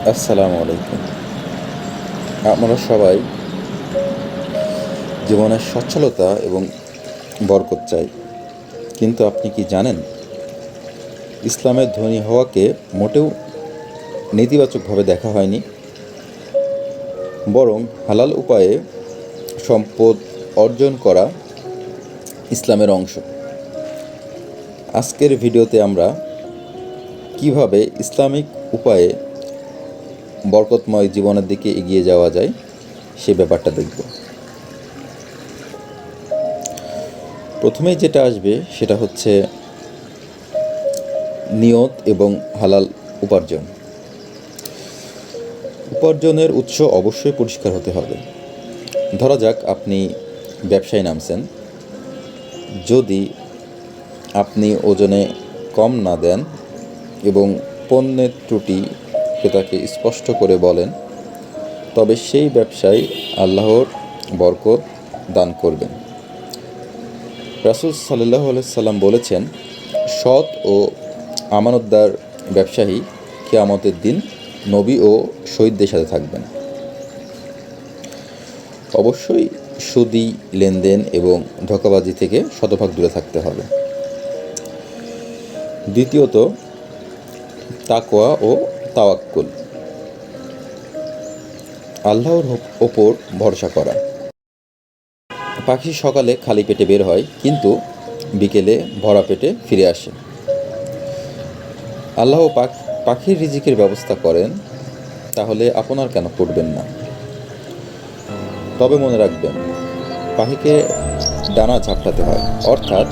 আসসালামু আলাইকুম। আমরা সবাই জীবনের সচ্ছলতা এবং বরকত চাই, কিন্তু আপনি কি জানেন ইসলামের ধনী হওয়াকে মোটেও নেতিবাচকভাবে দেখা হয়নি, বরং হালাল উপায়ে সম্পদ অর্জন করা ইসলামের অংশ। আজকের ভিডিওতে আমরা কিভাবে ইসলামিক উপায়ে বরকতময় জীবনের দিকে এগিয়ে যাওয়া যায় সে ব্যাপারটা দেখব। প্রথমেই যেটা আসবে সেটা হচ্ছে নিয়ত এবং হালাল উপার্জন। উপার্জনের উৎস অবশ্যই পরিষ্কার হতে হবে। ধরা যাক আপনি ব্যবসায় নামছেন, যদি আপনি ওজনে কম না দেন এবং পণ্যের ত্রুটি ক্রেতাকে স্পষ্ট করে বলেন, তবে সেই ব্যবসায় আল্লাহর বরকত দান করবেন। রাসূল সাল্লাল্লাহু আলাইহি সাল্লাম বলেছেন, সৎ ও আমানতদার ব্যবসায়ী কিয়ামতের দিন নবী ও শহীদদের সাথে থাকবেন। অবশ্যই সুদি লেনদেন এবং ধোঁকাবাজি থেকে শতভাগ দূরে থাকতে হবে। দ্বিতীয়ত, তাকওয়া ও তাওয়াক্কুল, আল্লাহর ওপর ভরসা করা। পাখি সকালে খালি পেটে বের হয়, কিন্তু বিকেলে ভরা পেটে ফিরে আসে। আল্লাহ পাখির রিজিকের ব্যবস্থা করেন, তাহলে আপনার কেন করবেন না? তবে মনে রাখবেন, পাখিকে ডানা ঝাপটাতে হয়, অর্থাৎ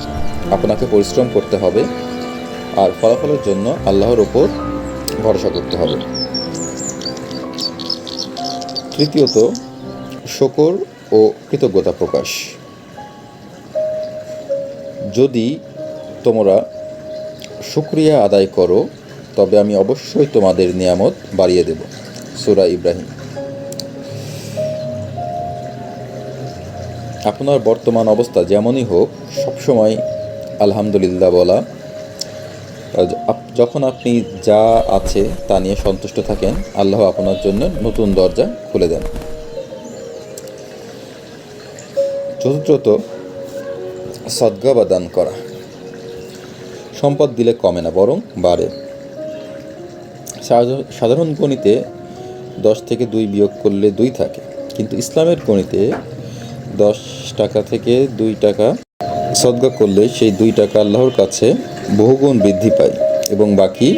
আপনাকে পরিশ্রম করতে হবে আর ফলাফলের জন্য আল্লাহর ওপর ভরসা করতে হবে। তৃতীয়ত, শুকর ও কৃতজ্ঞতা প্রকাশ। যদি তোমরা শুকরিয়া আদায় করো, তবে আমি অবশ্যই তোমাদের নিয়ামত বাড়িয়ে দেব। সূরা ইব্রাহিম। আপনার বর্তমান অবস্থা যেমনই হোক, সবসময় আলহামদুলিল্লাহ বলা। যখন আপনি যা আছে তা নিয়ে সন্তুষ্ট থাকেন, আল্লাহ আপনার জন্য নতুন দরজা খুলে দেন। চতুর্থত, সদকা বা দান করা। সম্পদ দিলে কমে না, বরং বাড়ে। সাধারণ গণিতে 10 থেকে 2 বিয়োগ করলে 2 থাকে, কিন্তু ইসলামের গণিতে 10 টাকা থেকে 2 টাকা সদকা করলে সেই 2 টাকা আল্লাহর কাছে বহুগুণ বৃদ্ধি পায় এবং বাকি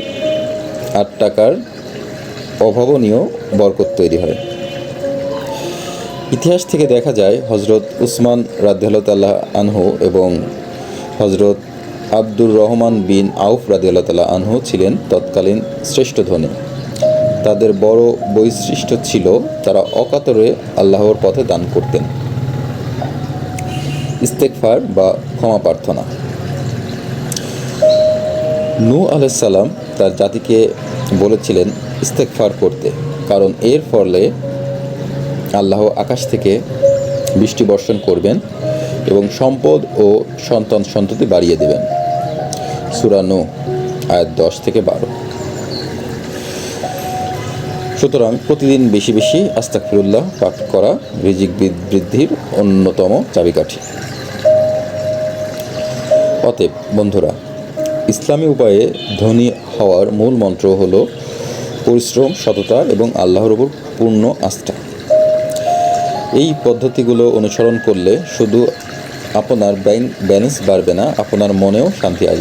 8 টাকার অভাবনীয় বরকত তৈরি হয়। ইতিহাস থেকে দেখা যায়, হজরত উসমান রাদিয়াল্লাহু তাআলা আনহু এবং হজরত আব্দুর রহমান বিন আউফ রাদিয়াল্লাহু তাআলা আনহু ছিলেন তৎকালীন শ্রেষ্ঠ ধনী। তাদের বড় বৈশিষ্ট্য ছিল তারা অকাতরে আল্লাহর পথে দান করতেন। ইস্তেগফার বা ক্ষমা প্রার্থনা। নূহ আলাইহিস সালাম তার জাতিকে বলেছিলেন ইস্তেগফার করতে, কারণ এর ফলে আল্লাহ আকাশ থেকে বৃষ্টি বর্ষণ করবেন এবং সম্পদ ও সন্তান সন্ততি বাড়িয়ে দেবেন। সূরা নূহ আয়াত 10 থেকে 12। সুতরাং প্রতিদিন বেশি বেশি আস্তাগফিরুল্লাহ পাঠ করা রিজিক বৃদ্ধির অন্যতম চাবিকাঠি। অতএব বন্ধুরা, ইসলামী উপায়ে ধনী হওয়ার মূল মন্ত্র হলো পরিশ্রম, সততা এবং আল্লাহর উপর পূর্ণ আস্থা। এই পদ্ধতিগুলো অনুসরণ করলে শুধু আপনার ব্যাংক ব্যালেন্স বাড়বে না, আপনার মনেও শান্তি আসবে।